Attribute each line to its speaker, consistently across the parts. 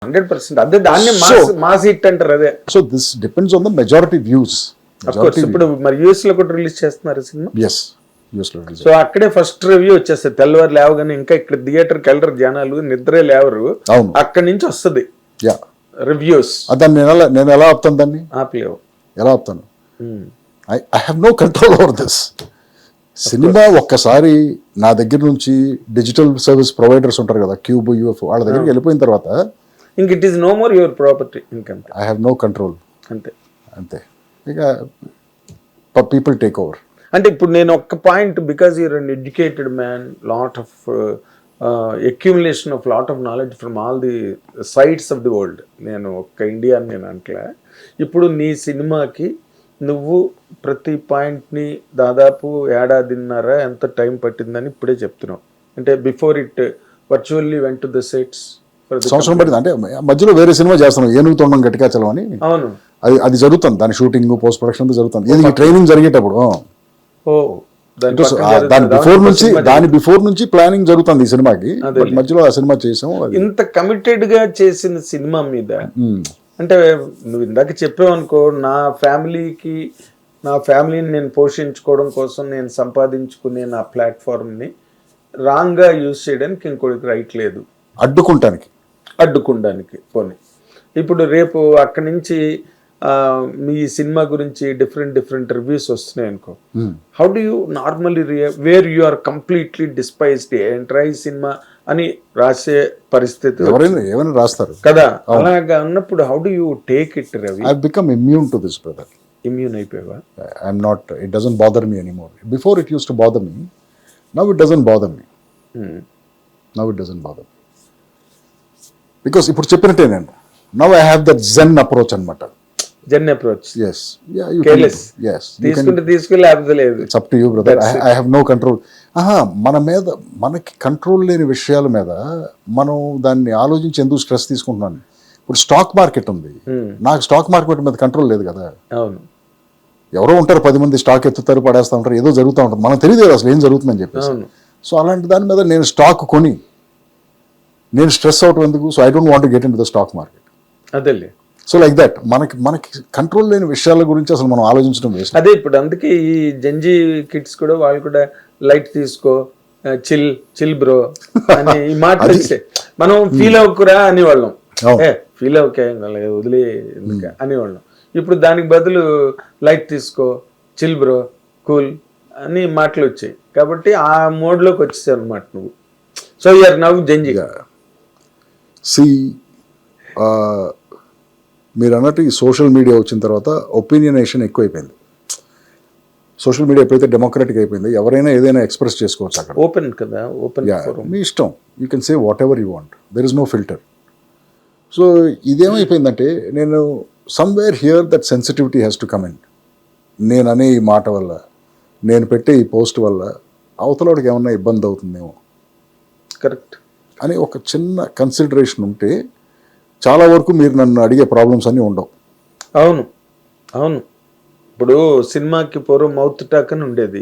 Speaker 1: 100%. అదే దాన్ని mass hit అంటారు. అదే
Speaker 2: so this depends on the majority views.
Speaker 1: ఇప్పుడు మరి యూఎస్ లో కూడా రిలీజ్ చేస్తున్నారు సినిమా.
Speaker 2: ఎస్, యూఎస్ లో రిలీజ్.
Speaker 1: సో అక్కడే ఫస్ట్ రివ్యూ వచ్చేస్తుంది. తెల్లవారు లేవగానే, ఇంకా ఇక్కడ థియేటర్కి వెళ్ళరు జనాలు, నిద్రే లేవరు, అక్కడి నుంచి వస్తుంది రివ్యూస్.
Speaker 2: దాన్ని నేను ఎలా ఆపుతాను, దాన్ని
Speaker 1: ఆపలేవు.
Speaker 2: ఎలా ఆపుతాను? I have no control over this. Cinema ఒక్కసారి నా దగ్గర నుంచి డిజిటల్ సర్వీస్ ప్రొవైడర్స్ ఉంటారు కదా, క్యూబ్, యూఎఫ్, వాళ్ళ దగ్గరికి వెళ్ళిపోయిన తర్వాత
Speaker 1: ఇంక it is no more your property. ఇంకంతే,
Speaker 2: ఐ హ్యావ్ నో కంట్రోల్.
Speaker 1: అంతే
Speaker 2: అంతే. ఇక పీపుల్ టేక్ ఓవర్.
Speaker 1: అంటే ఇప్పుడు నేను ఒక్క point, because you're uneducated man, lot of accumulation of lot of knowledge from all the sides of the world. నేను ఒక్క ఇండియా అని నేను అంటలే. ఇప్పుడు నీ సినిమాకి నువ్వు ప్రతి పాయింట్ని దాదాపు ఏడాదిన్నర ఎంత టైం పట్టిందని ఇప్పుడే చెప్తున్నావు. అంటే before it virtually went to the sets.
Speaker 2: సంవత్సరం పట్టింది. అంటే మధ్యలో వేరే సినిమా చేస్తున్నాం, ఏనుగు తొండం గట్టిగా చలవని.
Speaker 1: అవును,
Speaker 2: అది జరుగుతుంది, దాని షూటింగ్ పోస్ట్ ప్రొడక్షన్ జరుగుతుంది. ఇది ట్రైనింగ్ జరిగేటప్పుడు దాని బిఫోర్ నుంచి ప్లానింగ్ జరుగుతుంది ఈ సినిమాకి. మధ్యలో ఆ సినిమా చేసాము.
Speaker 1: ఇంత కమిటెడ్ గా చేసిన సినిమా మీద అంటే నువ్వు ఇందాక చెప్పావు అనుకో, నా ఫ్యామిలీని నేను పోషించుకోవడం కోసం నేను సంపాదించుకునే నా ప్లాట్ఫామ్ని రాంగ్గా యూజ్ చేయడానికి ఇంకోటికి రైట్ లేదు, అడ్డుకుండానికి. పోనీ ఇప్పుడు రేపు అక్కడి నుంచి మీ సినిమా గురించి డిఫరెంట్ రివ్యూస్ వస్తున్నాయి అనుకో, how do you normally where you are completely despised entry cinema అని రాసే పరిస్థితి
Speaker 2: ఏమైనా రాస్తారు
Speaker 1: కదా. అలాగా ఉన్నప్పుడు how do you take it Ravi?
Speaker 2: I become immune to this brother.
Speaker 1: Immune అయిపోయావా?
Speaker 2: I'm not, it doesn't bother me anymore. Before it used to bother me, now it doesn't bother me. Because ఇప్పుడు చెప్పినట్టే నేను, now I have that gen approach అనమాట.
Speaker 1: జెన్ approach.
Speaker 2: Yes. Yeah, you can. Yes.
Speaker 1: తీసుకుంటే లేదు.
Speaker 2: It's up to you, brother. I have no control. మనకి control లేని విషయాల మీద మనం దాన్ని ఆలోచించి ఎందుకు స్ట్రెస్ తీసుకుంటున్నాను. ఇప్పుడు స్టాక్ మార్కెట్ ఉంది, నాకు స్టాక్ మార్కెట్ మీద కంట్రోల్ లేదు కదా.
Speaker 1: అవును,
Speaker 2: ఎవరో ఉంటారు 10 మంది స్టాక్ ఎత్తుతారు, పడేస్తూ ఉంటారు, ఏదో జరుగుతూ ఉంటుంది, మనకు తెలియదు అసలు ఏం జరుగుతుందని చెప్పేసి. సో అలాంటి దాని మీద నేను స్టాక్ కొని నేను స్ట్రెస్ అవటం ఎందుకు? So I don't want to get in to the stock market.
Speaker 1: అదేలే.
Speaker 2: సో లైక్ దట్ మనకి కంట్రోల్ లేని విషయాల గురించి అసలు మనం ఆలోచించడం వేస్ట్.
Speaker 1: అదే ఇప్పుడు అందుకే ఈ జెన్జీ కిడ్స్ కూడా వాళ్ళు కూడా లైట్ తీసుకో, చిల్ బ్రో అని ఈ మాటలు వస్తే మనం ఫీల్ అవ్వకురా అనేవాళ్ళం. ఫీల్ అవ్వకే వదిలే అనేవాళ్ళం. ఇప్పుడు దానికి బదులు లైట్ తీసుకో, చిల్ బ్రో, కూల్ అని మాటలు వచ్చాయి. కాబట్టి ఆ మోడ్లోకి వచ్చేసావు అనమాట నువ్వు. సో యూఆర్ నౌ జెన్జీగా.
Speaker 2: మీరు అన్నట్టు ఈ సోషల్ మీడియా వచ్చిన తర్వాత ఒపీనియనేషన్ ఎక్కువైపోయింది. సోషల్ మీడియా ఎప్పుడైతే డెమోక్రటిక్ అయిపోయింది, ఎవరైనా ఏదైనా ఎక్స్ప్రెస్ చేసుకోవచ్చు అక్కడ.
Speaker 1: ఓపెన్ కదా, ఓపెన్,
Speaker 2: మీ ఇష్టం, you can say whatever you want, there is no filter. So ఇదేమైపోయిందంటే, నేను somewhere here that sensitivity has to come in. నేను అనే ఈ మాట వల్ల, నేను పెట్టే ఈ పోస్ట్ వల్ల అవతలవాడికి ఏమన్నా ఇబ్బంది అవుతుందేమో,
Speaker 1: కరెక్ట్
Speaker 2: అని ఒక చిన్న కన్సిడరేషన్ ఉంటే చాలా వరకు మీరు నన్ను అడిగే ప్రాబ్లమ్స్ అన్నీ ఉండవు.
Speaker 1: అవును, ఇప్పుడు సినిమాకి పూర్వం మౌత్ టాక్ అని ఉండేది.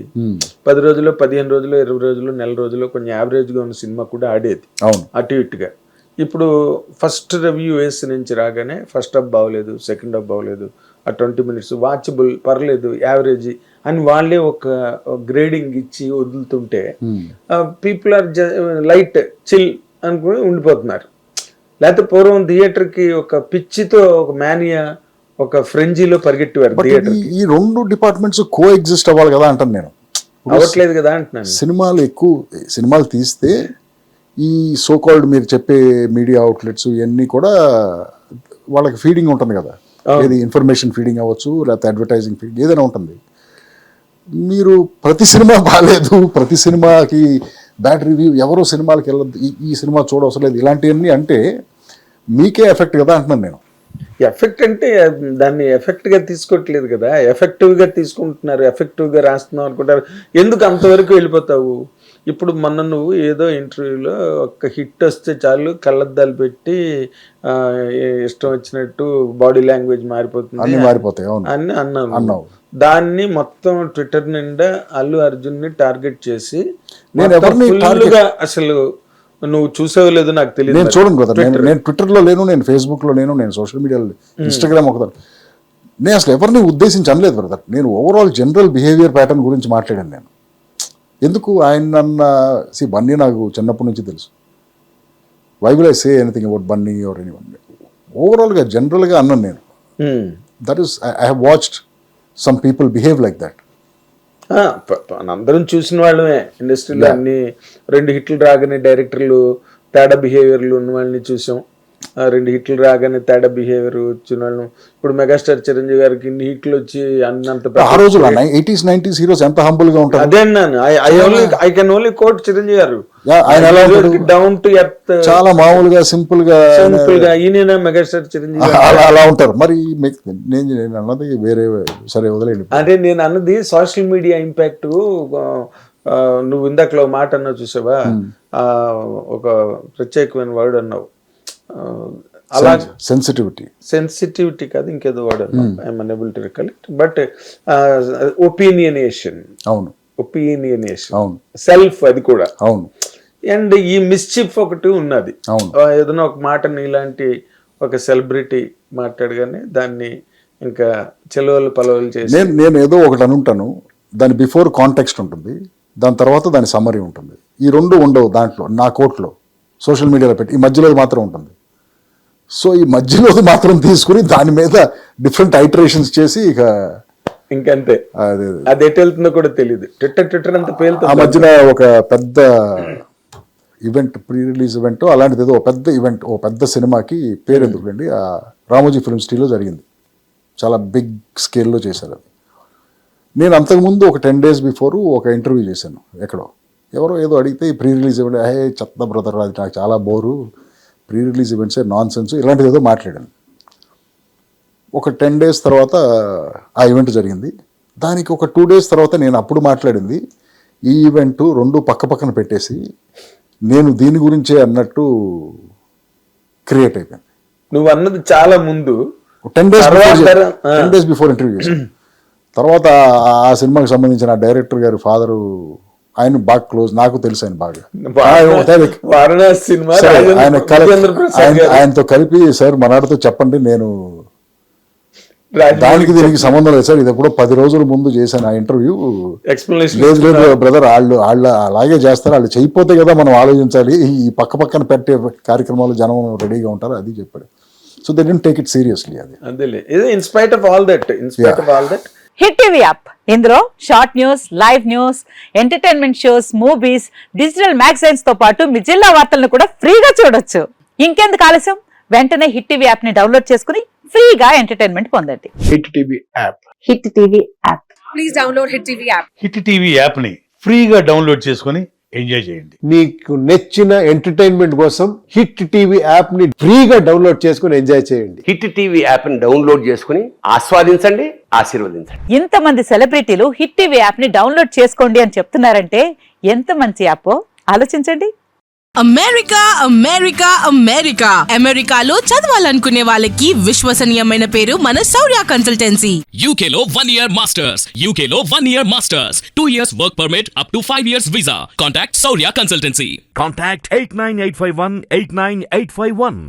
Speaker 1: 10 రోజులు, 15 రోజులు, 20 రోజులు, నెల రోజులు కొంచెం యావరేజ్గా ఉన్న సినిమా కూడా ఆడేది.
Speaker 2: అవును,
Speaker 1: అటు ఇటుగా. ఇప్పుడు ఫస్ట్ రివ్యూ వేసి నుంచి రాగానే ఫస్ట్ హాఫ్ బాగోలేదు, సెకండ్ హాఫ్ బాగోలేదు, ఆ 20 minutes వాచబుల్, పర్లేదు, యావరేజ్ అని వాళ్ళే ఒక గ్రేడింగ్ ఇచ్చి వదులుతుంటే పీపుల్ ఆర్ లైట్, చిల్ అనుకుని ఉండిపోతున్నారు. లేకపోతే పూర్వం థియేటర్కి ఒక పిచ్చితో, ఒక మానియా, ఒక ఫ్రెంజీలో పరిగెట్టేవారు థియేటర్.
Speaker 2: ఈ రెండు డిపార్ట్మెంట్స్ కో ఎగ్జిస్ట్ అవ్వాలి కదా అంటాను నేను.
Speaker 1: అవ్వట్లేదు కదా అంటున్నాను.
Speaker 2: సినిమాలు తీస్తే ఈ సో కాల్డ్ మీరు చెప్పే మీడియా అవుట్లెట్స్ ఇవన్నీ కూడా వాళ్ళకి ఫీడింగ్ ఉంటుంది కదా. ఏది ఇన్ఫర్మేషన్ ఫీడింగ్ అవ్వచ్చు, లేకపోతే అడ్వర్టైజింగ్ ఫీడింగ్ ఏదైనా ఉంటుంది. మీరు ప్రతి సినిమా బాగాలేదు, ప్రతి సినిమాకి బ్యాడ్ రివ్యూ, ఎవరో సినిమాలకి వెళ్ళదు, ఈ సినిమా చూడవసరం లేదు, ఇలాంటివన్నీ అంటే మీకే ఎఫెక్ట్ కదా అంటున్నాను నేను.
Speaker 1: ఎఫెక్ట్ అంటే దాన్ని ఎఫెక్ట్గా తీసుకోవట్లేదు కదా, ఎఫెక్టివ్గా తీసుకుంటున్నారు, ఎఫెక్టివ్గా రాస్తున్నావు అనుకుంటారు. ఎందుకు అంతవరకు వెళ్ళిపోతావు? ఇప్పుడు మొన్న నువ్వు ఏదో ఇంటర్వ్యూలో ఒక హిట్ వస్తే చాలు కళ్ళద్దాలు పెట్టి ఇష్టం వచ్చినట్టు బాడీ లాంగ్వేజ్ మారిపోతుంది అని అన్నావు. దాన్ని మొత్తం ట్విట్టర్ నిండా అల్లు అర్జున్ని టార్గెట్ చేసి అసలు నువ్వు చూసావో లేదో నాకు తెలియదు.
Speaker 2: నేను చూడండి బ్రదర్, నేను ట్విట్టర్లో లేను, నేను ఫేస్బుక్లో లేను, నేను సోషల్ మీడియాలో, ఇన్స్టాగ్రామ్ ఒకదాన్ని. నేను అసలు ఎవరిని ఉద్దేశించి అనలేదు బ్రదర్. నేను ఓవరాల్ జనరల్ బిహేవియర్ ప్యాటర్న్ గురించి మాట్లాడాను నేను. ఎందుకు ఆయన నన్న బన్నీ నాకు చిన్నప్పటి నుంచి తెలుసు. Why will I say anything about Bunny or anyone? ఓవరాల్గా జనరల్గా అన్నాను నేను. That is I have watched some people behave like that.
Speaker 1: అందరం చూసిన వాళ్ళమే ఇండస్ట్రీలో. అన్ని 2 హిట్లు రాగానే డైరెక్టర్లు తేడా బిహేవియర్లు ఉన్న వాళ్ళని చూసాం. 2 హిట్లు రాగానే తేడా బిహేవియర్ వచ్చిన వాళ్ళను. ఇప్పుడు మెగాస్టార్ చిరంజీవి గారికి ఇన్ని హిట్లు వచ్చి అన్నంత
Speaker 2: ఆ రోజులు 80s 90s హీరోస్ ఎంత హంబుల్ గా ఉంటారు.
Speaker 1: అదే అన్నాను. I can only quote Chiranjeevi garu. Down to earth,
Speaker 2: చాలా మామూలుగా సింపుల్ గా
Speaker 1: ఈయన మెగాస్టార్ చిరంజీవి
Speaker 2: అలా ఉంటారు. మరి నేను అన్నది వేరే, సరే వదిలేండి.
Speaker 1: అదే నేను అన్నది సోషల్ మీడియా ఇంపాక్ట్. నువ్వు ఇందాకలో మాట అన్నావు చూసావా, ఒక ప్రత్యేకమైన వర్డ్ అన్నావు, అలా సెన్సిటివిటీ కాదు ఇంకేదో వర్డ్ అన్నావు, I'm unable to recollect, but opinionation.
Speaker 2: అవును,
Speaker 1: ఒపీనియనేషన్,
Speaker 2: అవును,
Speaker 1: సెల్ఫ్, అది కూడా
Speaker 2: అవును.
Speaker 1: అండ్ ఈ మిస్చిఫ్ ఒకటి ఉన్నది.
Speaker 2: అవును,
Speaker 1: ఏదైనా ఒక మాటని ఇలాంటి ఒక సెలబ్రిటీ మాట్లాడగానే దాన్ని ఇంకా చెలవలు పలవలు చేసి
Speaker 2: నేను ఏదో ఒకటి అనుంటాను, దాని బిఫోర్ కాంటెక్స్ట్ ఉంటుంది, దాని తర్వాత దాని సమ్మరీ ఉంటుంది. ఈ 2 ఉండవు దాంట్లో, నా కోట్లో సోషల్ మీడియాలో పెట్టి ఈ మధ్యలో మాత్రం ఉంటుంది. సో ఈ మధ్యలో మాత్రం తీసుకుని దాని మీద డిఫరెంట్ ఐటరేషన్స్ చేసి ఇక
Speaker 1: ఇంకంతే, అది ఎటు వెళ్తుందో కూడా తెలియదు. ట్విట్టర్ అంత పేలుతుంది.
Speaker 2: ఆ మధ్యన ఒక పెద్ద ఈవెంట్, ప్రీ రిలీజ్ ఈవెంట్ అలాంటిది ఏదో పెద్ద ఈవెంట్, ఓ పెద్ద సినిమాకి పేరు ఎందుకులేండి, రామోజీ ఫిల్మ్ సిటీలో జరిగింది. చాలా బిగ్ స్కేల్లో చేశారు అది. నేను అంతకుముందు ఒక 10 days బిఫోర్ ఒక ఇంటర్వ్యూ చేశాను ఎక్కడో. ఎవరో ఏదో అడిగితే ఈ ప్రీ రిలీజ్ ఈవెంట్, చెత్త బ్రదర్, అది నాకు చాలా బోరు, ప్రీ రిలీజ్ ఈవెంట్సే నాన్ సెన్స్, ఇలాంటిది ఏదో మాట్లాడాను. ఒక 10 days తర్వాత ఆ ఈవెంట్ జరిగింది. దానికి ఒక 2 days తర్వాత నేను అప్పుడు మాట్లాడింది ఈ ఈవెంట్ 2 పక్కన పెట్టేసి నేను దీని గురించే అన్నట్టు క్రియేట్ అయిపోయింది.
Speaker 1: నువ్వు అన్నది చాలా ముందు
Speaker 2: 10 days బిఫోర్ ఇంటర్వ్యూ చేశాను. తర్వాత ఆ సినిమాకి సంబంధించిన డైరెక్టర్ గారి ఫాదరు, ఆయన బాగా క్లోజ్, నాకు తెలుసు ఆయన బాగా. ఆయనతో కలిపి సార్ మనాడితో చెప్పండి, నేను దానికి దీనికి సంబంధం లేదు సార్, ఇది ఎప్పుడో 10 రోజుల ముందు చేశాను ఆ ఇంటర్వ్యూ. లేదు బ్రదర్, వాళ్ళు అలాగే చేస్తారు, వాళ్ళు చేయకపోతే కదా మనం ఆలోచించాలి, ఈ పక్కన పెట్టే కార్యక్రమాలు జనం రెడీగా ఉంటారు, అది చెప్పాడు. So they didn't take it seriously.
Speaker 1: అది in spite of all that
Speaker 3: hit TV app, ఇందులో short news, live news, entertainment shows, movies, digital magazines తో పాటు మీ జిల్లా వార్తలను కూడా ఫ్రీగా చూడొచ్చు. ఇంకెందుకు ఆలస్యం, వెంటనే హిట్ టీవీ యాప్ ని డౌన్లోడ్ చేసుకుని ఫ్రీగా ఎంటర్టైన్మెంట్ పొందండి.
Speaker 4: Hit TV app,
Speaker 3: hit TV app,
Speaker 5: please download hit TV app.
Speaker 4: Hit TV app ని ఫ్రీగా డౌన్లోడ్ చేసుకుని ఎంజాయ్ చేయండి.
Speaker 6: మీకు నచ్చిన ఎంటర్టైన్మెంట్ కోసం హిట్ టీవీ యాప్ ని ఫ్రీగా డౌన్లోడ్ చేసుకుని ఎంజాయ్ చేయండి.
Speaker 7: హిట్ టీవీ యాప్ ని డౌన్లోడ్ చేసుకుని ఆస్వాదించండి, ఆశీర్వదించండి.
Speaker 3: ఇంతమంది సెలబ్రిటీలు హిట్ టీవీ యాప్ ని డౌన్లోడ్ చేసుకోండి అని చెప్తున్నారంటే ఎంత మంచి యాప్ ఆలోచించండి.
Speaker 5: అమెరికా అమెరికా అమెరికా అమెరికాలో చదవాలనుకునే వాళ్ళకి విశ్వసనీయమైన పేరు మన శౌర్య కన్సల్టెన్సీ.
Speaker 8: UK లో 1 year masters, UK లో 1 year masters, 2 years work permit up to 5 years visa. Contact Saurya Consultancy.
Speaker 9: Contact 89851 89851.